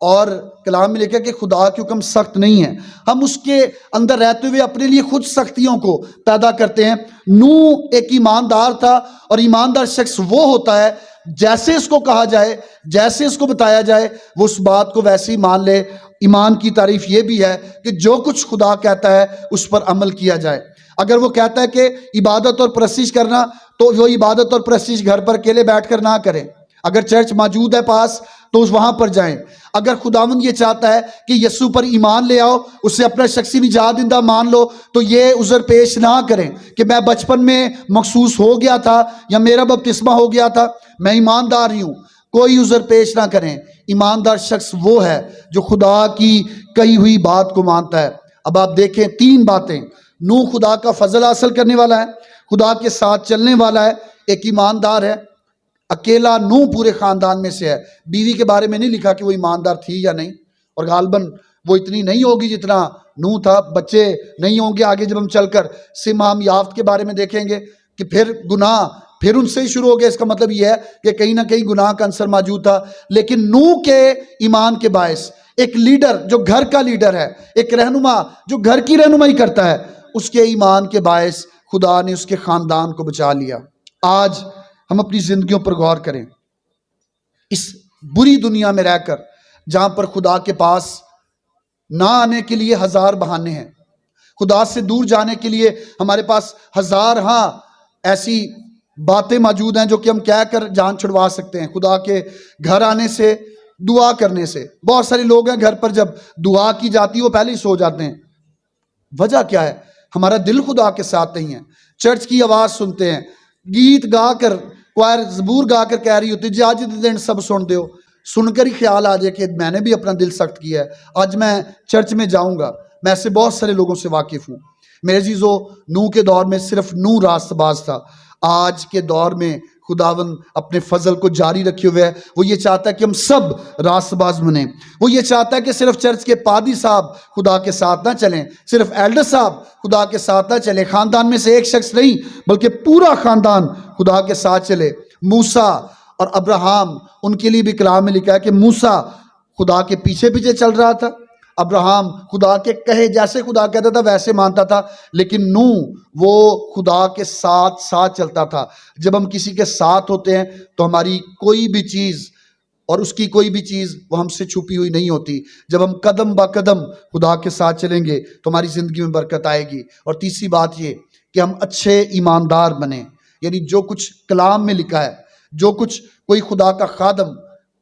اور کلام میں لکھا کہ خدا کے حکم سخت نہیں ہے، ہم اس کے اندر رہتے ہوئے اپنے لیے خود سختیوں کو پیدا کرتے ہیں۔ نوح ایک ایماندار تھا، اور ایماندار شخص وہ ہوتا ہے جیسے اس کو کہا جائے، جیسے اس کو بتایا جائے وہ اس بات کو ویسے ہی مان لے۔ ایمان کی تعریف یہ بھی ہے کہ جو کچھ خدا کہتا ہے اس پر عمل کیا جائے۔ اگر وہ کہتا ہے کہ عبادت اور پرستش کرنا تو وہ عبادت اور پرستش گھر پر اکیلے بیٹھ کر نہ کریں، اگر چرچ موجود ہے پاس تو اس وہاں پر جائیں۔ اگر خداوند یہ چاہتا ہے کہ یسوع پر ایمان لے آؤ، اسے اپنا شخصی نجات دہندہ مان لو، تو یہ عذر پیش نہ کریں کہ میں بچپن میں مخصوص ہو گیا تھا یا میرا بپتسمہ ہو گیا تھا، میں ایماندار ہی ہوں۔ کوئی عذر پیش نہ کریں۔ ایماندار شخص وہ ہے جو خدا کی کہی ہوئی بات کو مانتا ہے۔ اب آپ دیکھیں تین باتیں، نوح خدا کا فضل حاصل کرنے والا ہے، خدا کے ساتھ چلنے والا ہے، ایک ایماندار ہے۔ اکیلا نوح پورے خاندان میں سے ہے، بیوی کے بارے میں نہیں لکھا کہ وہ ایماندار تھی یا نہیں، اور غالباً وہ اتنی نہیں ہوگی جتنا نوح تھا۔ بچے نہیں ہوں گے آگے جب ہم چل کر سمہام یافت کے بارے میں دیکھیں گے کہ پھر گناہ پھر ان سے ہی شروع ہو گیا۔ اس کا مطلب یہ ہے کہ کہیں نہ کہیں گناہ کا عنصر موجود تھا، لیکن نوح کے ایمان کے باعث ایک لیڈر جو گھر کا لیڈر ہے، ایک رہنما جو گھر کی رہنمائی کرتا ہے، اس کے ایمان کے باعث خدا نے اس کے خاندان کو بچا لیا۔ آج ہم اپنی زندگیوں پر غور کریں، اس بری دنیا میں رہ کر جہاں پر خدا کے پاس نہ آنے کے لیے ہزار بہانے ہیں، خدا سے دور جانے کے لیے ہمارے پاس ہزار ایسی باتیں موجود ہیں جو کہ ہم کہہ کر جان چھڑوا سکتے ہیں۔ خدا کے گھر آنے سے، دعا کرنے سے، بہت سارے لوگ ہیں گھر پر جب دعا کی جاتی ہے وہ پہلے ہی سو جاتے ہیں۔ وجہ کیا ہے؟ ہمارا دل خدا کے ساتھ نہیں ہے۔ چرچ کی آواز سنتے ہیں، گیت گا کر، کوائر زبور گا کر کہہ رہی ہوتی جی آج دن سب سن دیو، سن کر ہی خیال آ جائے کہ میں نے بھی اپنا دل سخت کیا ہے، آج میں چرچ میں جاؤں گا۔ میں ایسے بہت سارے لوگوں سے واقف ہوں۔ میرے عزیزو، نوح کے دور میں صرف نوح راست باز تھا۔ آج کے دور میں خداوند اپنے فضل کو جاری رکھے ہوئے ہے، وہ یہ چاہتا ہے کہ ہم سب راست باز بنیں۔ وہ یہ چاہتا ہے کہ صرف چرچ کے پادری صاحب خدا کے ساتھ نہ چلیں، صرف ایلڈر صاحب خدا کے ساتھ نہ چلیں، خاندان میں سے ایک شخص نہیں بلکہ پورا خاندان خدا کے ساتھ چلے۔ موسیٰ اور ابراہم، ان کے لیے بھی کلام میں لکھا ہے کہ موسیٰ خدا کے پیچھے پیچھے چل رہا تھا، ابراہم خدا کے کہے جیسے خدا کہتا تھا ویسے مانتا تھا، لیکن نوح وہ خدا کے ساتھ ساتھ چلتا تھا۔ جب ہم کسی کے ساتھ ہوتے ہیں تو ہماری کوئی بھی چیز اور اس کی کوئی بھی چیز وہ ہم سے چھپی ہوئی نہیں ہوتی۔ جب ہم قدم با قدم خدا کے ساتھ چلیں گے تو ہماری زندگی میں برکت آئے گی۔ اور تیسری بات یہ کہ ہم اچھے ایماندار بنیں، یعنی جو کچھ کلام میں لکھا ہے، جو کچھ کوئی خدا کا خادم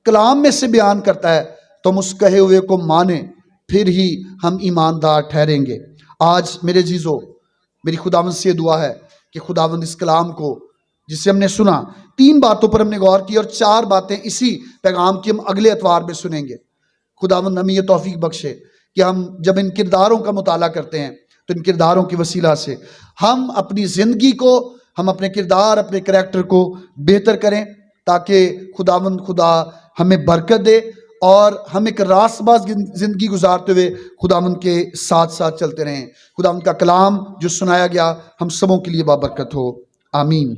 کلام میں سے بیان کرتا ہے تو ہم اس کہے ہوئے کو مانیں، پھر ہی ہم ایماندار ٹھہریں گے۔ آج میرے عزیزو، میری خداوند سے دعا ہے کہ خداوند اس کلام کو جسے ہم نے سنا، تین باتوں پر ہم نے غور کی اور چار باتیں اسی پیغام کی ہم اگلے اتوار میں سنیں گے۔ خداوند ہمیں یہ توفیق بخشے کہ ہم جب ان کرداروں کا مطالعہ کرتے ہیں تو ان کرداروں کی وسیلہ سے ہم اپنی زندگی کو، ہم اپنے کردار، اپنے کریکٹر کو بہتر کریں، تاکہ خداوند خدا ہمیں برکت دے اور ہم ایک راست باز زندگی گزارتے ہوئے خداوند کے ساتھ ساتھ چلتے رہیں۔ خداوند کا کلام جو سنایا گیا ہم سبوں کے لیے بابرکت ہو، آمین۔